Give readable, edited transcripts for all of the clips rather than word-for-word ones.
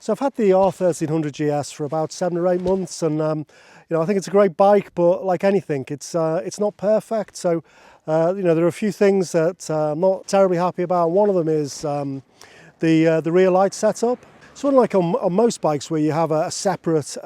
So I've had the R1300 GS for about 7 or 8 months, and you know, I think it's a great bike, but like anything, it's not perfect. So you know, there are a few things that I'm not terribly happy about. One of them is the rear light setup. So unlike on most bikes where you have a separate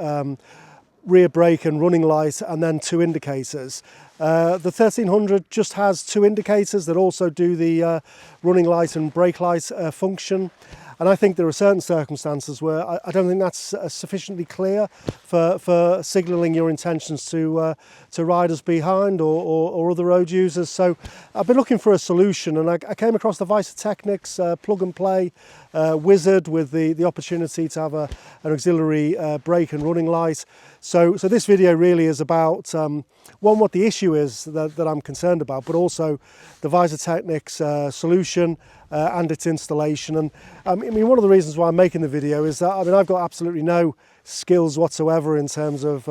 rear brake and running light and then 2 indicators, the 1300 just has 2 indicators that also do the running light and brake light function. And I think there are certain circumstances where I don't think that's sufficiently clear for signalling your intentions to riders behind or other road users. So I've been looking for a solution, and I came across the Weiser Technics plug and play Wizard with the opportunity to have an auxiliary brake and running light. So this video really is about one, what the issue is that I'm concerned about, but also the Weiser Technics solution and its installation. And I mean, one of the reasons why I'm making the video is that I've got absolutely no skills whatsoever in terms of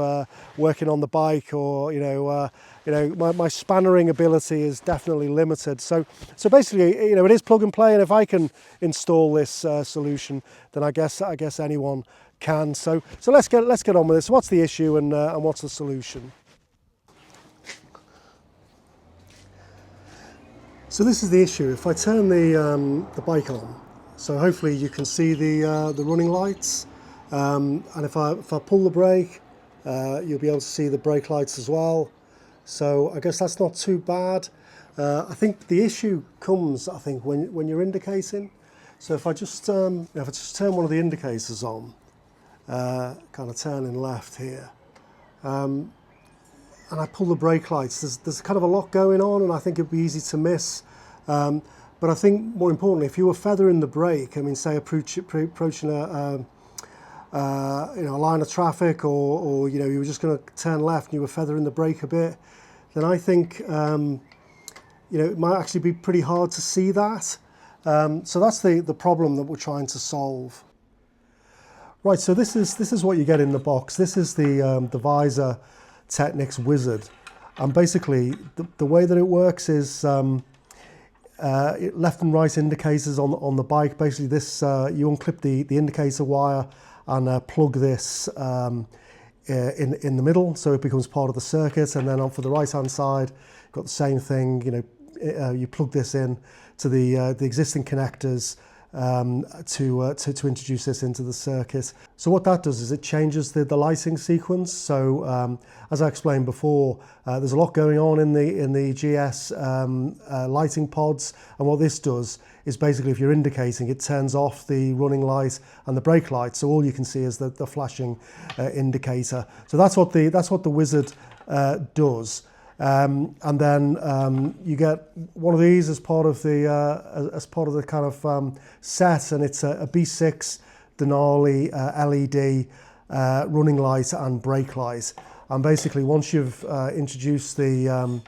working on the bike, or my spannering ability is definitely limited. So basically, you know, it is plug and play, and if I can install this solution, then I guess anyone can. So let's get on with this. What's the issue and what's the solution? So this is the issue. If I turn the bike on, so hopefully you can see the running lights, and if I pull the brake, you'll be able to see the brake lights as well. So I guess that's not too bad. I think the issue comes, when you're indicating. So if I just turn one of the indicators on, kind of turning left here, and I pull the brake lights, there's kind of a lot going on, and I think it'd be easy to miss. But I think more importantly, if you were feathering the brake, I mean, say approaching a line of traffic, or you know, you were just going to turn left and you were feathering the brake a bit, then I think you know, it might actually be pretty hard to see that. So that's the problem that we're trying to solve. Right, so this is what you get in the box. This is the Weiser Technics Wizard, and basically the way that it works is left and right indicators on the bike. Basically, this you unclip the indicator wire and plug this in the middle, so it becomes part of the circuit. And then on for the right hand side, you've got the same thing. You know, you plug this in to the existing connectors to introduce this into the circuit. So what that does is it changes the lighting sequence. So as I explained before, there's a lot going on in the GS lighting pods, and what this does is basically, if you're indicating, it turns off the running light and the brake light, so all you can see is the flashing indicator. So that's what the Wizard does. And then you get one of these as part of the kind of set, and it's a B6 Denali LED running light and brake light. And basically, once you've introduced the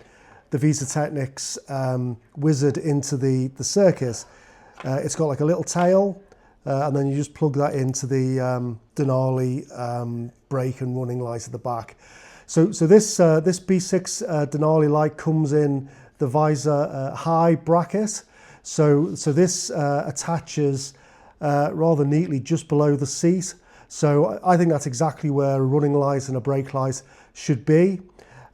Weiser Technics Wizard into the circuit, it's got like a little tail, and then you just plug that into the Denali brake and running light at the back. So this B6 Denali light comes in the Weiser high bracket. So this attaches rather neatly just below the seat. So I think that's exactly where a running light and a brake light should be.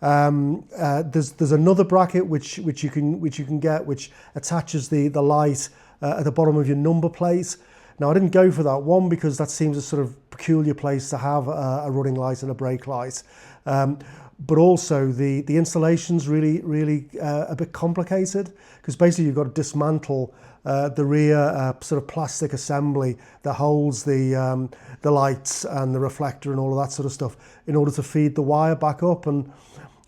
There's another bracket which you can get, which attaches the light at the bottom of your number plate. Now, I didn't go for that one because that seems a sort of peculiar place to have a running light and a brake light. But also the installation's really a bit complicated, because basically you've got to dismantle the rear sort of plastic assembly that holds the lights and the reflector and all of that sort of stuff in order to feed the wire back up. And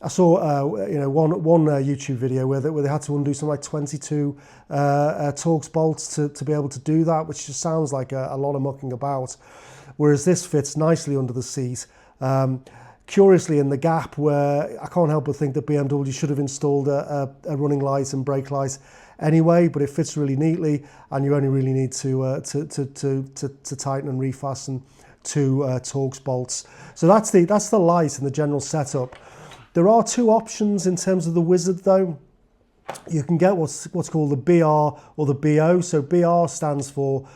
I saw one YouTube video where they had to undo something like 22 Torx bolts to be able to do that, which just sounds like a lot of mucking about. Whereas this fits nicely under the seat. Curiously, in the gap where I can't help but think that BMW should have installed a running light and brake light anyway, but it fits really neatly, and you only really need to tighten and refasten 2 Torx bolts. So that's the light and the general setup. There are 2 options in terms of the Wizard though. You can get what's called the BR or the BO. So BR stands for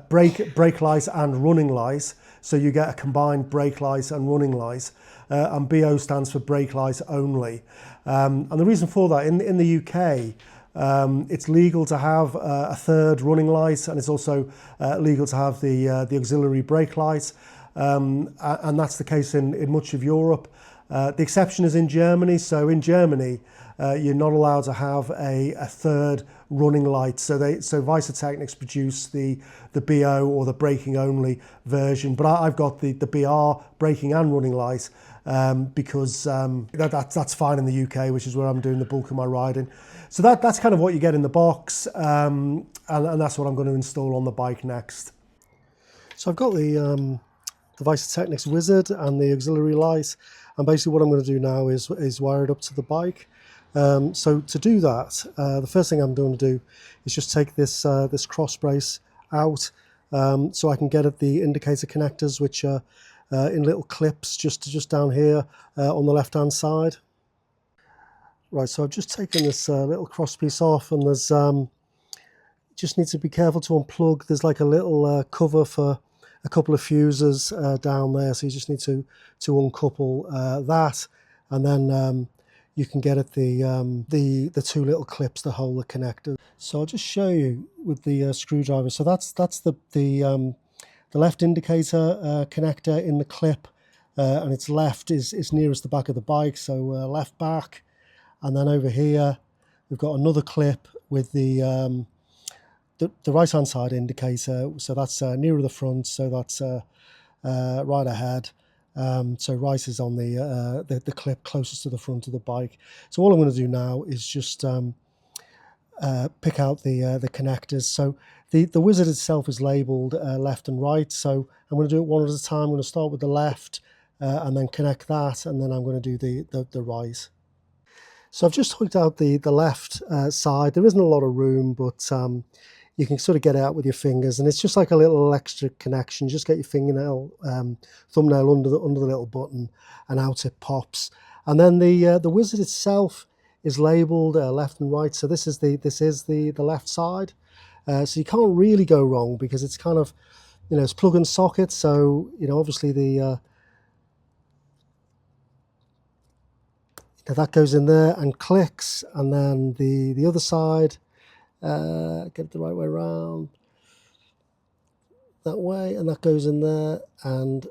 brake light and running light. So you get a combined brake light and running light. And BO stands for brake light only. And the reason for that, in the UK, it's legal to have a third running light, and it's also legal to have the auxiliary brake light. And that's the case in much of Europe. The exception is in Germany. So in Germany, you're not allowed to have a third running light. So Weiser Technics produce the BO or the braking only version, but I've got the BR braking and running light because that's fine in the UK, which is where I'm doing the bulk of my riding. So that's kind of what you get in the box, and that's what I'm going to install on the bike next. So I've got the Weiser Technics Wizard and the auxiliary light, and basically what I'm going to do now is wire it up to the bike. So to do that, the first thing I'm going to do is just take this cross brace out, so I can get at the indicator connectors, which are in little clips just down here on the left hand side. Right, so I've just taken this little cross piece off, and there's just need to be careful to unplug. There's like a little cover for a couple of fuses down there, so you just need to uncouple that, and then you can get at the two little clips that hold the connector. So I'll just show you with the screwdriver. So that's the left indicator connector in the clip, and its left is nearest the back of the bike, so left back. And then over here we've got another clip with the right hand side indicator, so that's nearer the front, so that's right ahead. So right is on the clip closest to the front of the bike. So all I'm going to do now is just pick out the connectors. So the Wizard itself is labelled left and right, so I'm going to do it one at a time. I'm going to start with the left and then connect that, and then I'm going to do the right. So I've just hooked out the left side. There isn't a lot of room, but you can sort of get it out with your fingers, and it's just like a little extra connection. Just get your thumbnail under the little button, and out it pops. And then the Wizard itself is labelled left and right. So this is the left side. So you can't really go wrong, because it's kind of, it's plug and socket. So obviously that goes in there and clicks, and then the other side, get it the right way around, that way, and that goes in there and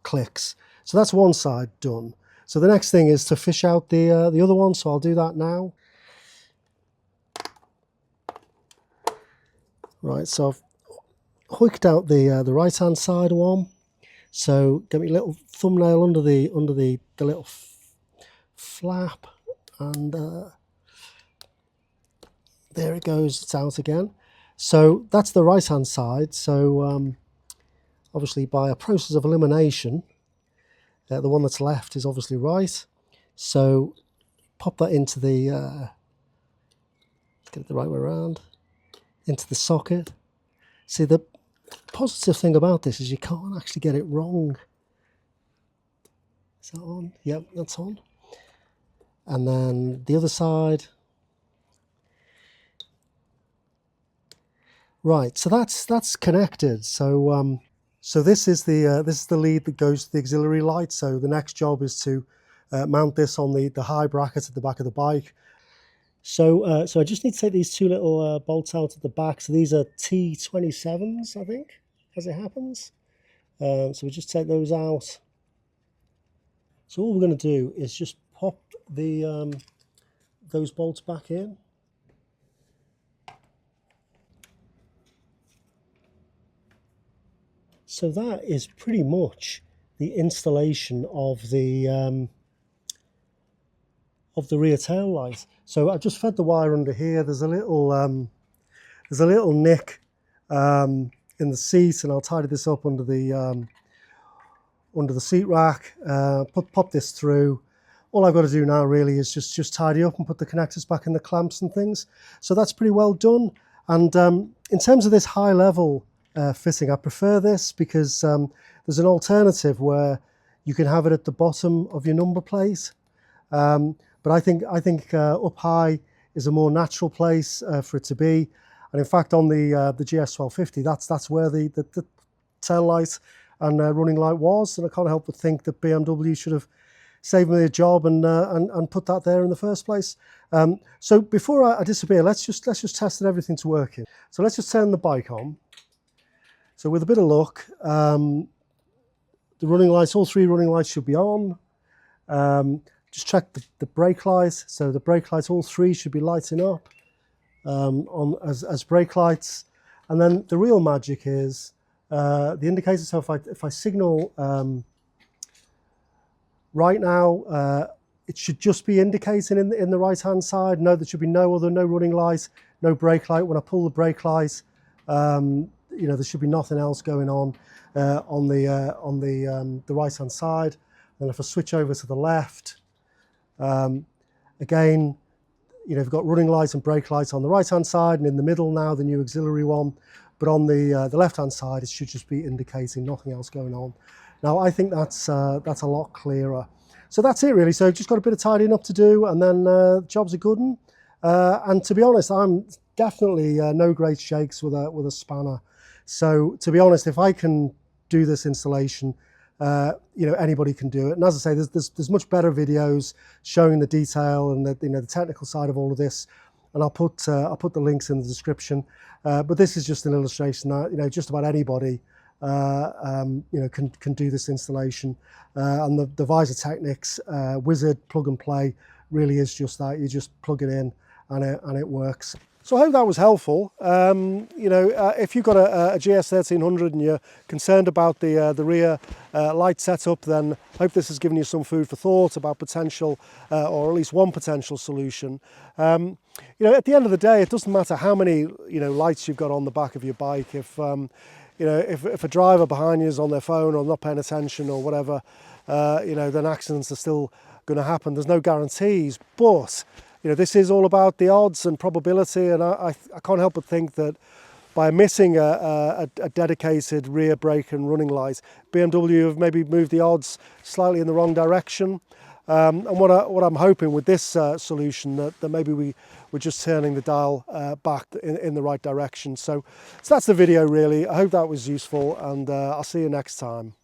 clicks. So that's one side done. So the next thing is to fish out the other one, so I'll do that now. Right, so I've hooked out the right hand side one. So get my little thumbnail under the little flap, and there it goes, it's out again. So that's the right hand side. So obviously by a process of elimination, the one that's left is obviously right. So pop that into the get it the right way around, into the socket. See, the positive thing about this is you can't actually get it wrong. Is that on? Yep, that's on. And then the other side. Right, so that's connected. So so this is the lead that goes to the auxiliary light. So the next job is to mount this on the high bracket at the back of the bike. So so I just need to take these two little bolts out at the back. So these are T27s, I think, as it happens. So we just take those out. So all we're going to do is just pop those bolts back in. So that is pretty much the installation of the rear tail light. So I've just fed the wire under here. There's a little nick in the seat, and I'll tidy this up under the seat rack. Pop this through. All I've got to do now really is just tidy up and put the connectors back in the clamps and things. So that's pretty well done. And in terms of this high level fitting, I prefer this because there's an alternative where you can have it at the bottom of your number plate. But I think up high is a more natural place for it to be. And in fact, on the GS 1250, that's where the tail light and running light was. And I can't help but think that BMW should have saved me a job and put that there in the first place. So before I disappear, let's just test that everything's working. So let's just turn the bike on. So with a bit of luck, the running lights, all three running lights should be on. Just check the brake lights. So the brake lights, all three should be lighting up as brake lights. And then the real magic is the indicator. So if I signal right now, it should just be indicating in the right hand side. No, there should be no running light, no brake light. When I pull the brake light, you know, there should be nothing else going on the right hand side. And if I switch over to the left, again, you know, you've got running lights and brake lights on the right hand side, and in the middle now the new auxiliary one. But on the left hand side, it should just be indicating, nothing else going on. Now I think that's a lot clearer. So that's it really. So just got a bit of tidying up to do, and then job's a good one. And to be honest, I'm definitely no great shakes with a spanner. So to be honest, if I can do this installation, you know, anybody can do it. And as I say, there's much better videos showing the detail and the technical side of all of this. And I'll put the links in the description. But this is just an illustration that, you know, just about anybody you know, can do this installation. And the Weiser Technics Wizard plug and play really is just that. You just plug it in and it works. So I hope that was helpful. You know, if you've got a GS 1300 and you're concerned about the rear light setup, then I hope this has given you some food for thought about potential, or at least one potential solution. You know, at the end of the day, it doesn't matter how many, you know, lights you've got on the back of your bike. If you know, if a driver behind you is on their phone or not paying attention or whatever, you know, then accidents are still going to happen. There's no guarantees, but you know, this is all about the odds and probability, and I can't help but think that by missing a dedicated rear brake and running light, BMW have maybe moved the odds slightly in the wrong direction. And what I'm hoping with this solution, that maybe we're just turning the dial back in the right direction. So that's the video really. I hope that was useful, and I'll see you next time.